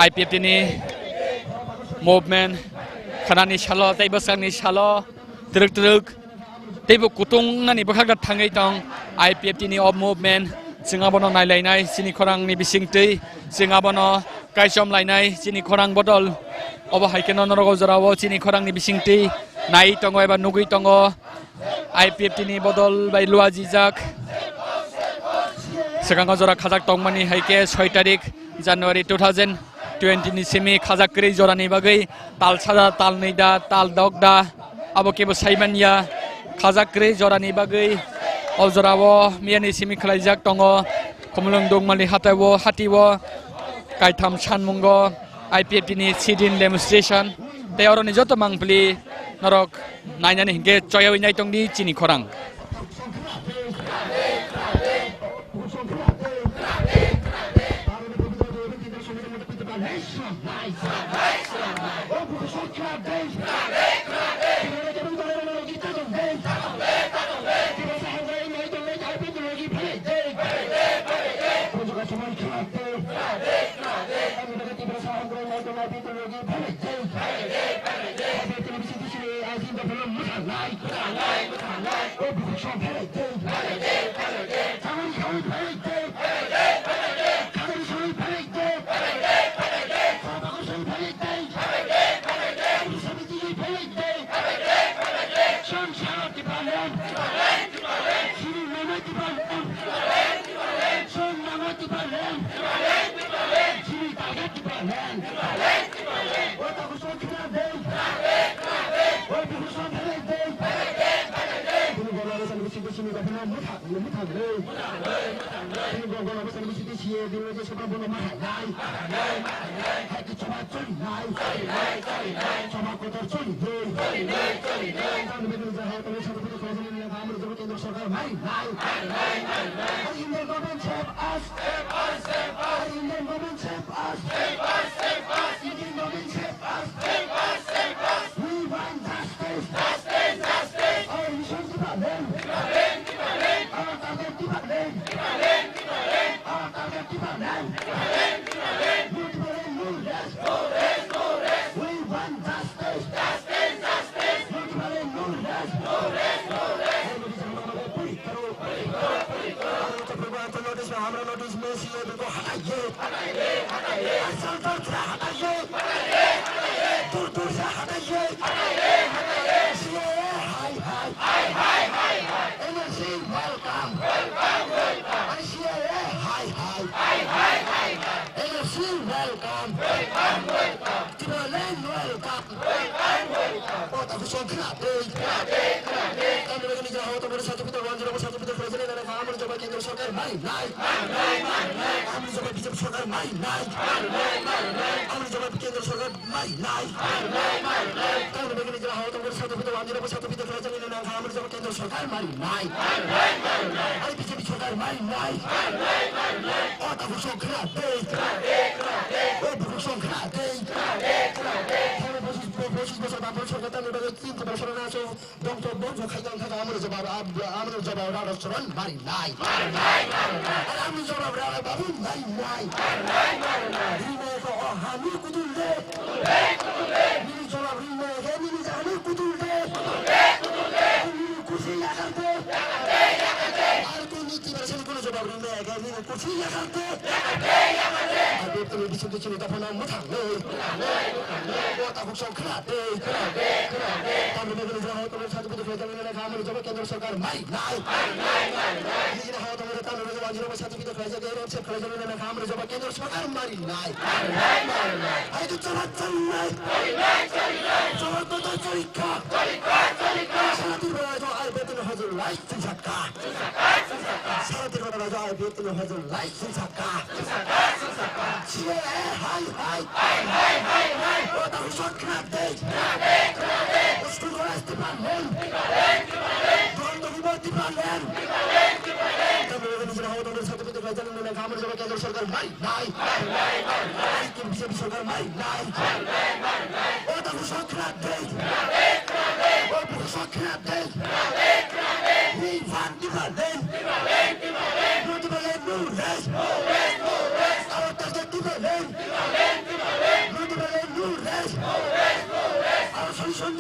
IPFT ni movement khanani shalo taibo sangni shalo truk taibo kutung nani bakha thangai tong IPFT ni of movement singabono nailainai sini khorang ni bisingtei singabono kaisom lainai sini khorang bodol obo haikeno norogo jorawo sini khorang ni bisingtei nai tongo eba nugui tongo IPFT ni bodol bai luaji jak sekango jora khajak tongmani haike 6 tarik January 2020 ni semi khajak kri jora ni bagai tal sada tal neida tal dogda abo kebo saimania khajak kri jora ni bagai ojorawo miani simi khlaijak tongo komulung dongmali hatawo hatiwo kaitam sanmungo IPFT ni sit-in demonstration te oroni joto mangpli norok nainani hingke choyawi nai tongdi chini khorang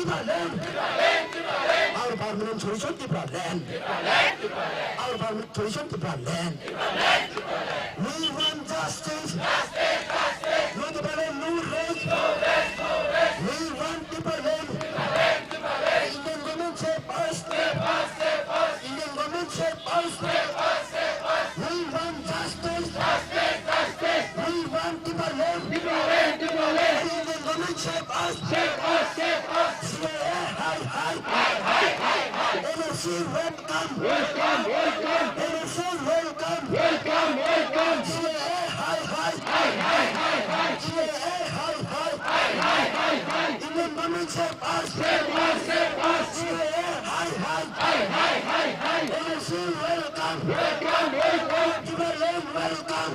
Our permanent solution to problem. Our permanent solution to problem. We want justice. No problem, no rest. We want people. Indian government say first. Indian government say first. We want justice. We want people. Indian government say first. NRC welcome. NRC welcome. CAA hi. Indian government say pass. CAA hi. NRC welcome. Jubilant welcome.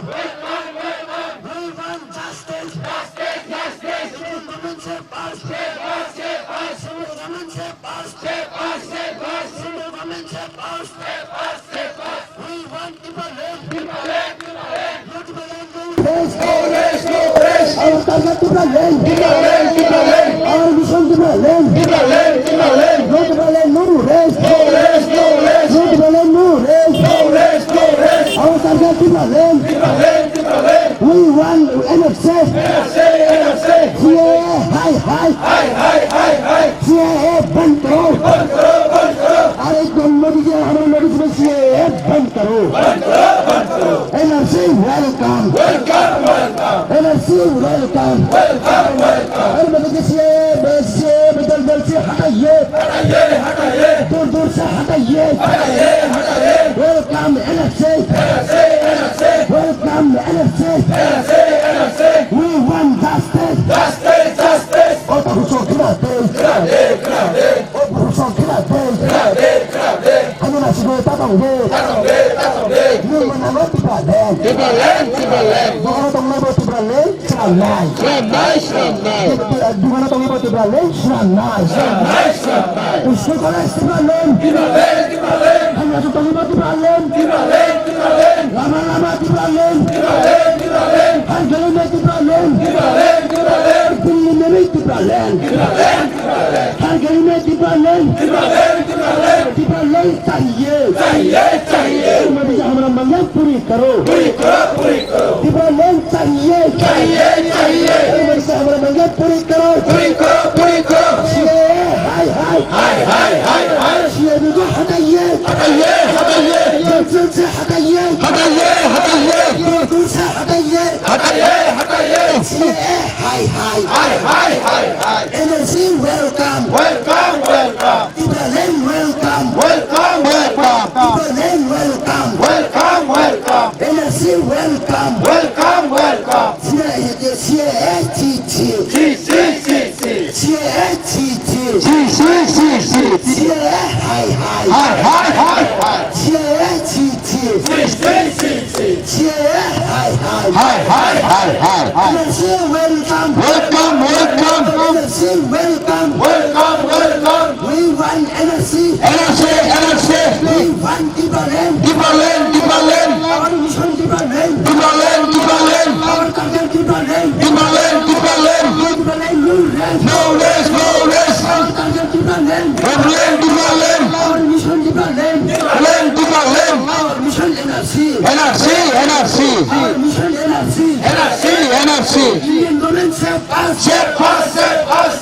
We want justice. Indian government say pass. Central government say pass. Central government say pass. We want people land. Not land. Our target to land. Our mission to land. Not land, no rest. Not land, no rest. Our target to land. We want NFC. CAA hi. CAA बंद करो। अरे मोदी जी हमारे notice में CAA बंद करो। NRC welcome. NRC welcome. अरे मतलब कि CAA बदल से हटाइए। दूर से हटाइए। Welcome NRC. Welcome NRC. We want justice. हमारा मंगल पूरी करो डिपार्टमेंट चाहिए हमारा मंगल पूरी करो हटाइए से हटाइए NRC welcome Ibrahim welcome Ibrahim welcome NRC welcome We want NRC. We want Ibrahim. Our mission Ibrahim. Our target Ibrahim. No rest. Our target Ibrahim. Our mission Ibrahim. Our mission NRC. Our mission NRC. Indian government save us.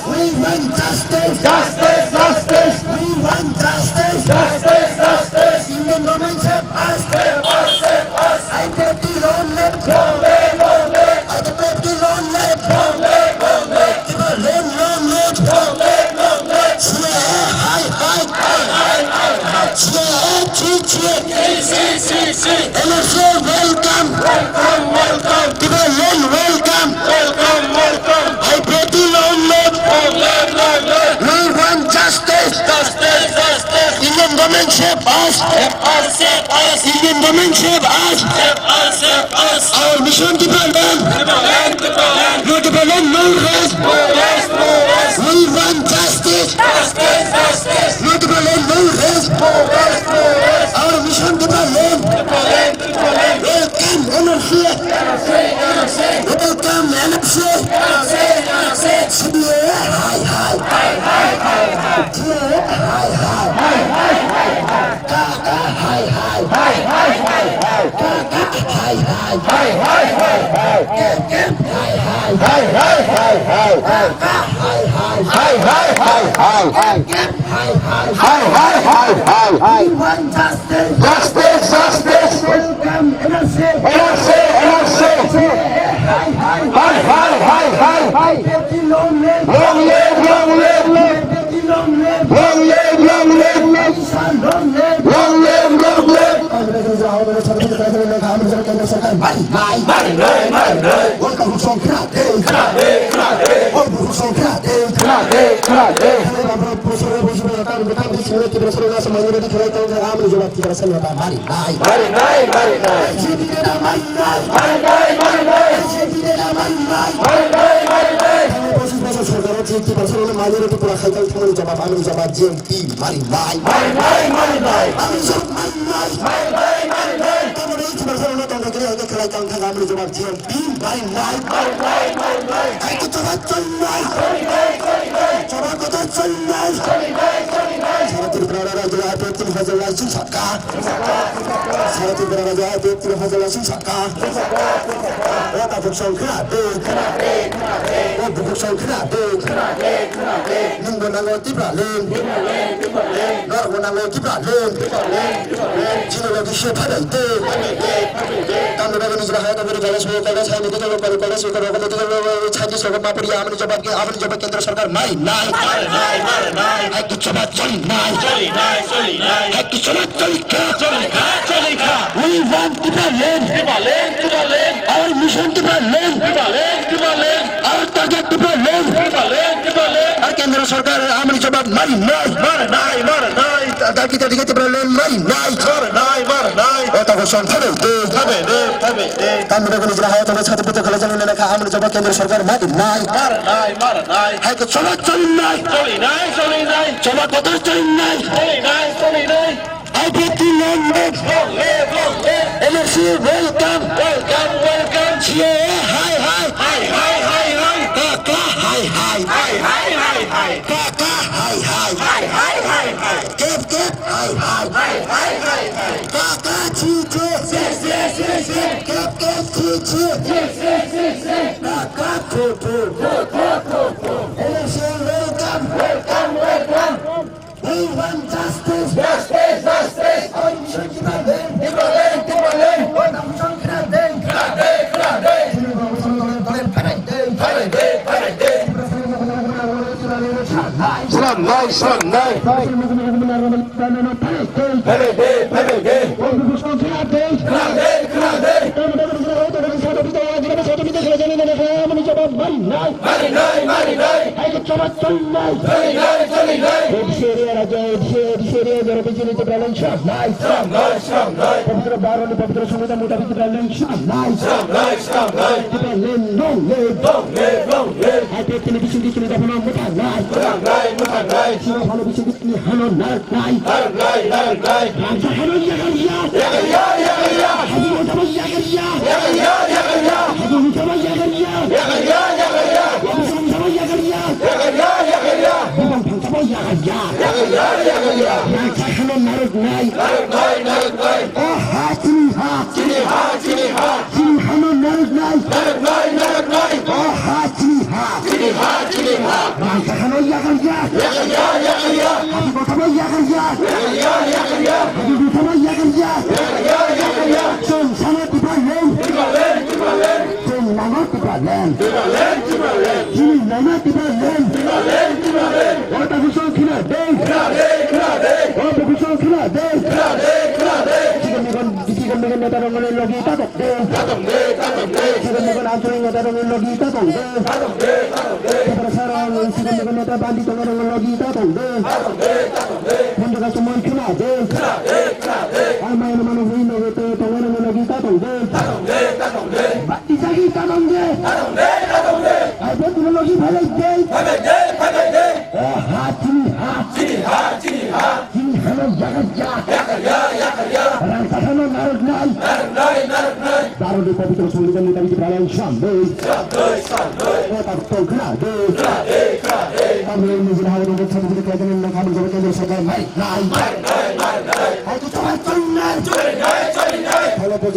We want justice. We want justice. Indian government save us. I take the loan left. I take the loan left. Give a loan left. NRC welcome. Give a loan welcome. I take the loan left. We want justice. Indian government save us. Indian government save us. Our mission development. No development, no rest. We want justice. No development, no rest. Our mission development. Welcome NRC. Welcome NRC. CBA hi. কেন্দ্র সরকার নাই নাই কিছু না চলি নাই কিছু না চলি We want to Berlin. Our mission to Berlin. Our target to Berlin. আর কেন্দ্র সরকার আমার জবাব নাই তাকে দিকে Berlin নাই ওটা ঘোষণ হবে কামরা কোনো জায়গা হবে ছাত্র পত্র খোলা জানেন না আমার জবাব কেন্দ্র সরকার নাই হ্যাঁ তো চলা চলি নাই চলা কথা চলি নাই I get to London. LFC, welcome. Yeah, hi. Kaka, hi. Kaka, hi. Kep, hi. Kaka, chiche. Kep, chiche. Kaka, kutu. LFC, welcome. We want justice.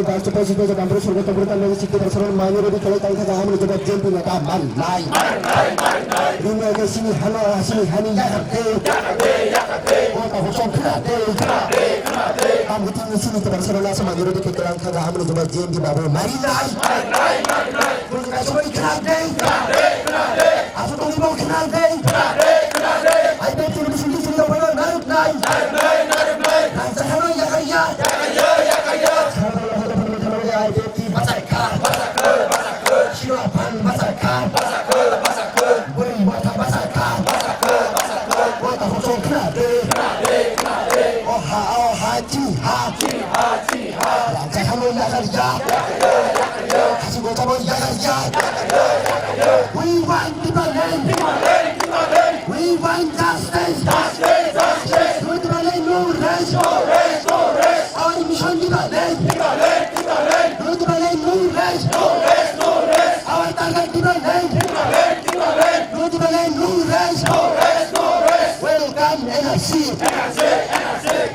রাষ্ট্রপতি পঁচিশ বছর আমরা সর্বত প্রধান শিক্ষিত সরল মাইনরিটি খেলে তাই থাকে আমরা জবাব জেমপি নেতা মান নাই দুনিয়াকে সিনি হানো হাসিনি হানি ইয়াকাতে ওটা হোসন খাতে আমরা তিনি সিনি তো সরল আছে মাইনরিটি খেলে তাই থাকে আমরা জবাব জেমপি বাবু মারি নাই পুরো সবাই খাতে আসো তুমি বল খাতে আই বেট তুমি সিনি সিনি বল নারুক নাই নাই সাহানো ইয়াকাইয়া I bet you Basaka, Shirapan Basaka, Wing Wata Basaka, Wata Hoson Krade, Oha Oha Jiha, Zakano Yakarya, Hasugotamo Yakarya, we want Tibalan, we want justice, we Tibalan no rest, our mission Tibalan. Our target Tibalan. No rest. Welcome NRC.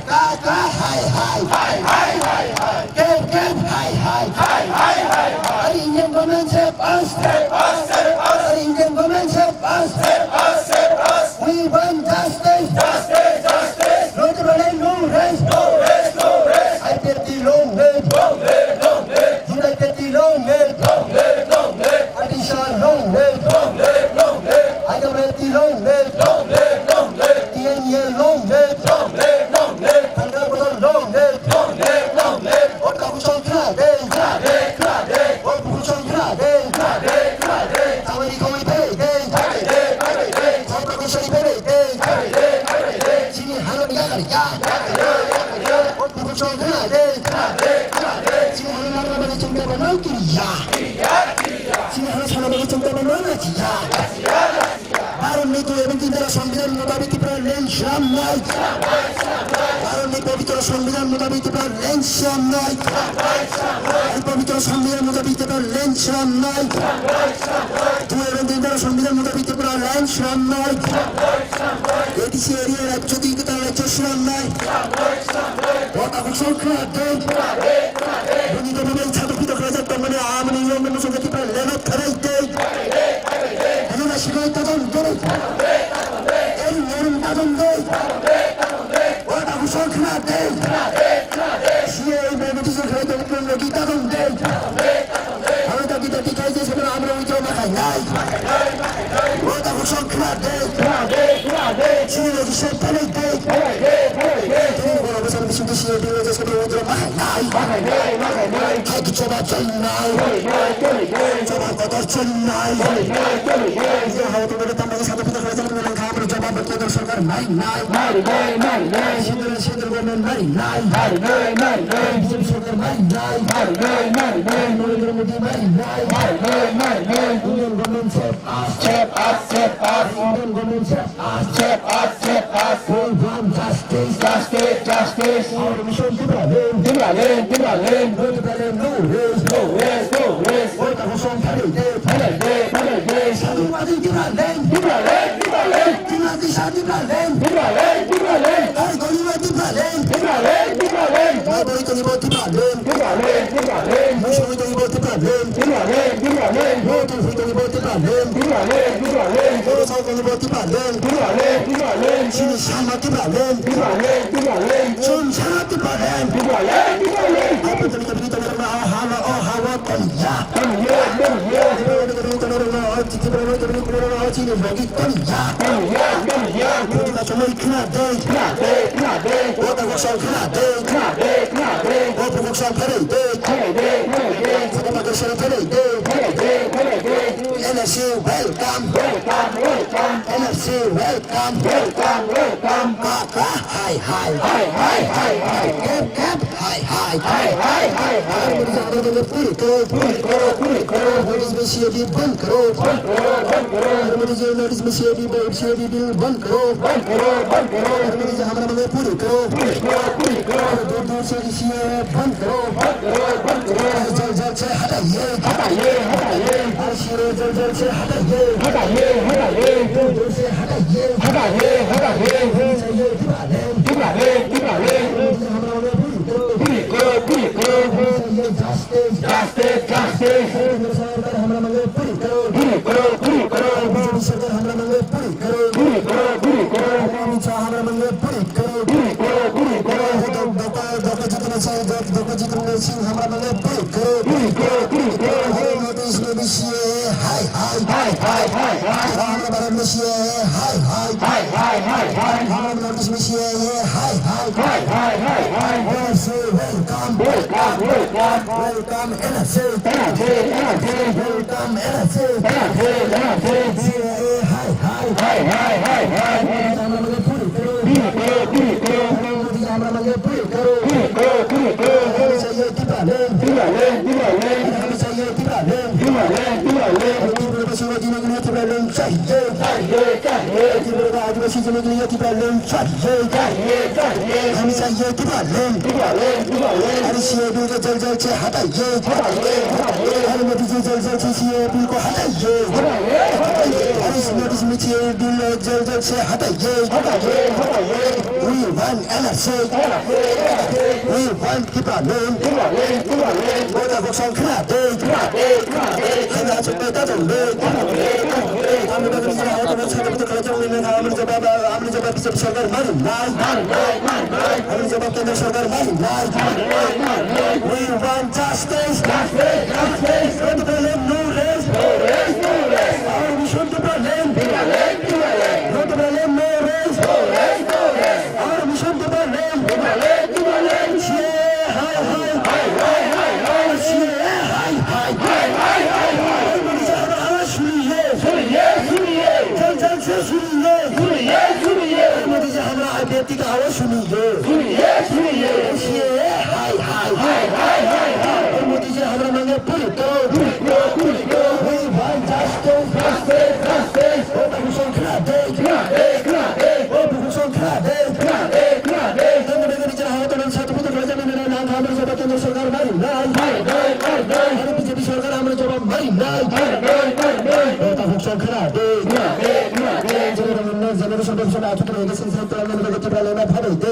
Kaka high. Kev high. Indian government help us. Indian government help us. We want justice. No Tibalan, no rest. I get the long head. সংবিধান মোতাবেক পবিত্র সংবিধান মোতাবেক লেনশ্রম নয় পবিত্র সংবিধান মোতাবেক লেনশ্রম নয় সংবিধান মোতাবেক লেনশ্রম নয় এডিসি এরিয়ার রাজ্যদিকতা রাজ্যশ্রম নয় ছাত্রকৃত রাজার মানে আওয়ামী লীগের সঙ্গে লেনত খারাইতে শিকার তদন্ত সরকার নাই নাই সেন্ট্রাল গভর্নমেন্ট নাই নাই বিজেপি সরকার নাই নাই নরেন্দ্র মোদী নাই Indian government step up Indian government step up we want justice our mission Tibalan no rest Wata Hoson Phale Sadhuwadi Tibalan Timati Tibalan Ar Goliwa Tibalan Baboi Tolibo Tibalan Mushoi Tolibo Tibalan Yotu Tolibo Tibalan Yorosau Tolibo Tibalan Sini Shama Tibalan Chun Shama Tibalan Apa Tolibo Hawa Tanya NRC welcome NRC welcome Kaka hi Cap hi पूरी करो notice में CAD बंद करो notice में CAD bill बंद करो हमारा मदद पूरी करो दूर से सीए बंद करो जल्द से हटाइए जल्द से हटाइए दूर से हटाइए हमारा मदद पूरी करो सरकार हमरा मांगे पूरी करो अमित शाह हमरा मांगे पूरी करो डॉक्टर जितेंद्र सिंह हमरा मांगे पूरी करो नोटिस में भी हाय हमरा बारे में हाय हमरा नोटिस में हाय welcome NSA welcome NSA हमरा मांगे पूरी करो चाहिए दिवाले आदिवासी जन के लिए दिवाले चाहिए हमें चाहिए दिवाले सीएबी को जल से हटाइए हर मोदी जी जल से सीएबी को हटाइए इस नोटिस में सीएबी जल से हटाइए we want NSA we want दिवाले मोदी को संख्या दे हमें चुप करते हम लोग ने चाहा तो अच्छा तो कर जाओ मैं हमने जवाब सरकार मारी हमने जवाब केंद्र सरकार मारी we want justice not to blame no race our mission to blame not to blame no race our mission to blame Modi ji हमारा अभ्यर्थी का आवाज सुनिए मोदी जी हमारा मांगे पूरी करो सरकार मारी बीजेपी सरकार हमारे जवाब मारी जनरेशन डिवीजन आठ के लेकर सिलसिले पर हमने लोगों के बारे में भाव दे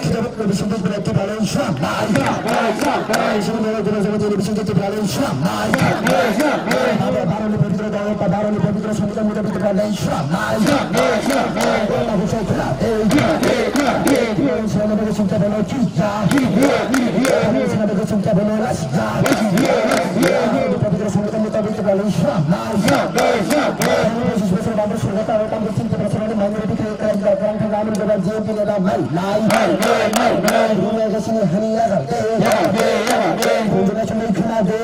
खिदमत में विशेष प्रति बारे में शामिल इसमें मेरा जनरेशन के विशेष प्रति बारे में शामिल बारों में पवित्र गाँव का बारों में पवित्र समुद्र में पवित्र बारे में शामिल हुसैन खिलाते सेना में चिंता बनो चिंता सेना में चिंता बनो रास्ता पवित्र समुद्र में पवित्र बारे में शामिल बाबू सुरता होता है चिंता प्रसन्न मांगने के ग्राम का नाम जब जेल के नेता माई रूमे जैसे हनिया करते पूजना चुने खिला दे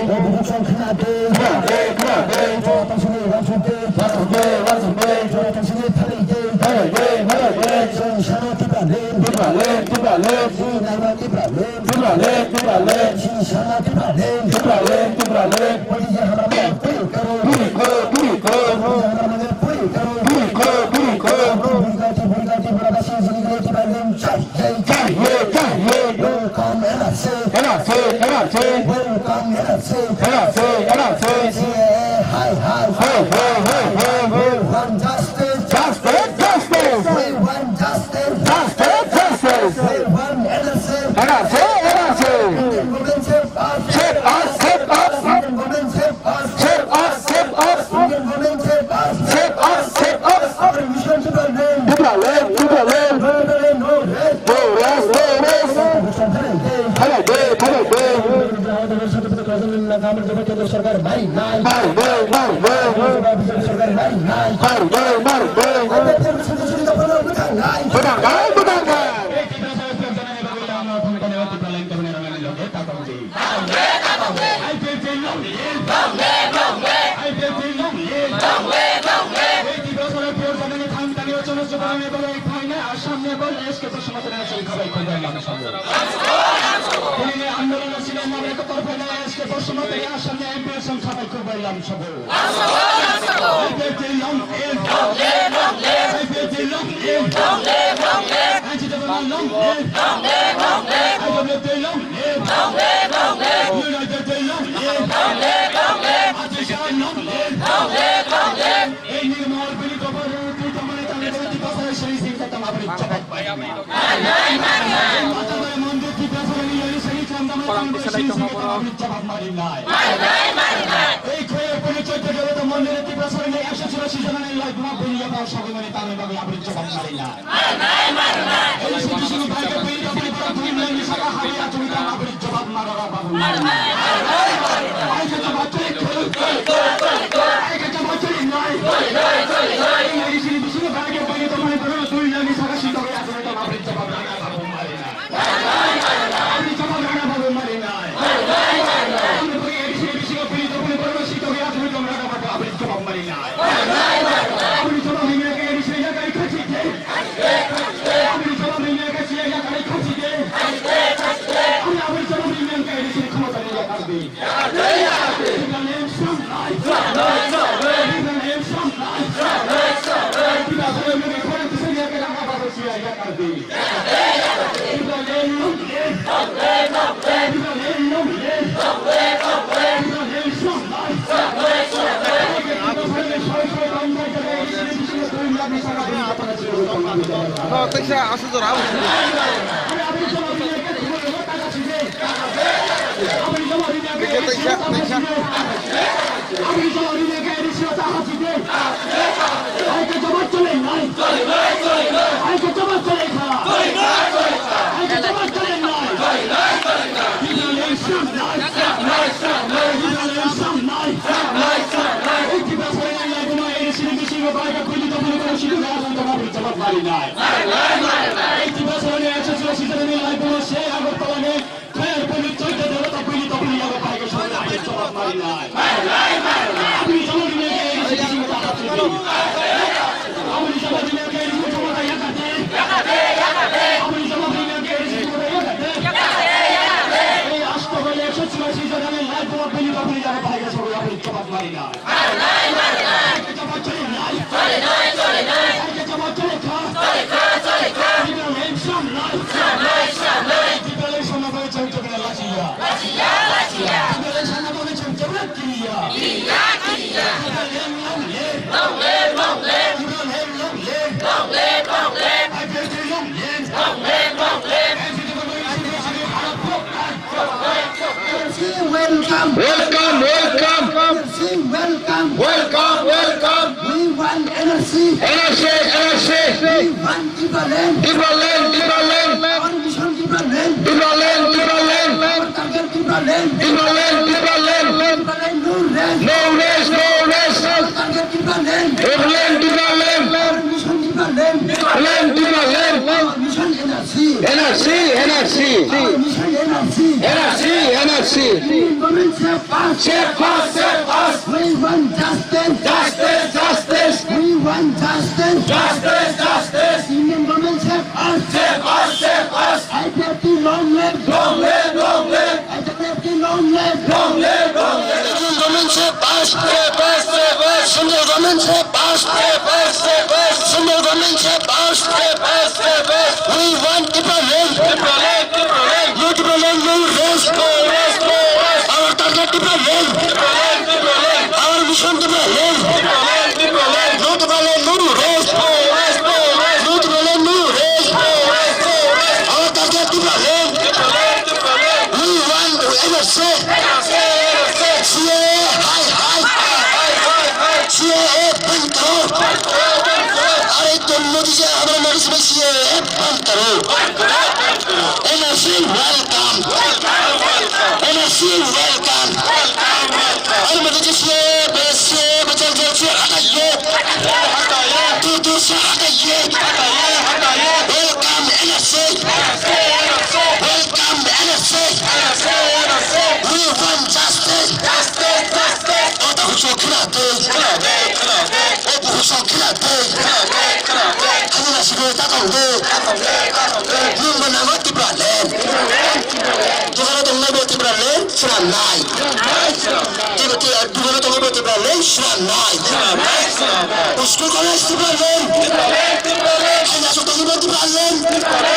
वो बुजुर्ग खिला दे जो तंसने वासुते जो तंसने फली दे जो शांति पाले नाइवाती पाले शांति पाले बोली जे हमारा पूरी करो सरकार भाई জবাব মারি না এই শিশু ভাইকে পরিণত করে দুই মিলে শাখা হারিয়া তুমি তা আপনি জবাব মারো বাবু আইকে জবাব চলে আইকে জবাব চলে নাই এই শিশু ভাইকে পরিণত করে দুই মিলে শাখা শিক্ষা হয়ে আছে তা আপনি জবাব মারো বাবু মারি না আপনি জবাব মারো বাবু মারি না আসো তো রাও Welcome, welcome, welcome. We want NRC. We want Ibrahim. Our mission Ibrahim. Our target Ibrahim. No rest. Our target Ibrahim. Our mission Ibrahim. Our mission NRC. Our mission NRC. Government save us. We want justice. We want justice. Indian government save us. IPFT long live. IPFT long live. Indian government save us. Central government save us. Central government save us. We want Ibrahim. No rest. Our target Ibrahim. Our mission Ibrahim. No rest. Our target Ibrahim. We want NRC. CIA बंद करो. अरे तुम मोदी जी हमारे notice में CIA बंद करो. NRC welcome. अरे Modi ji CIA बचल से हटाइए. दूर से हटाइए. Welcome NRC. We want justice. School college Ibrahim.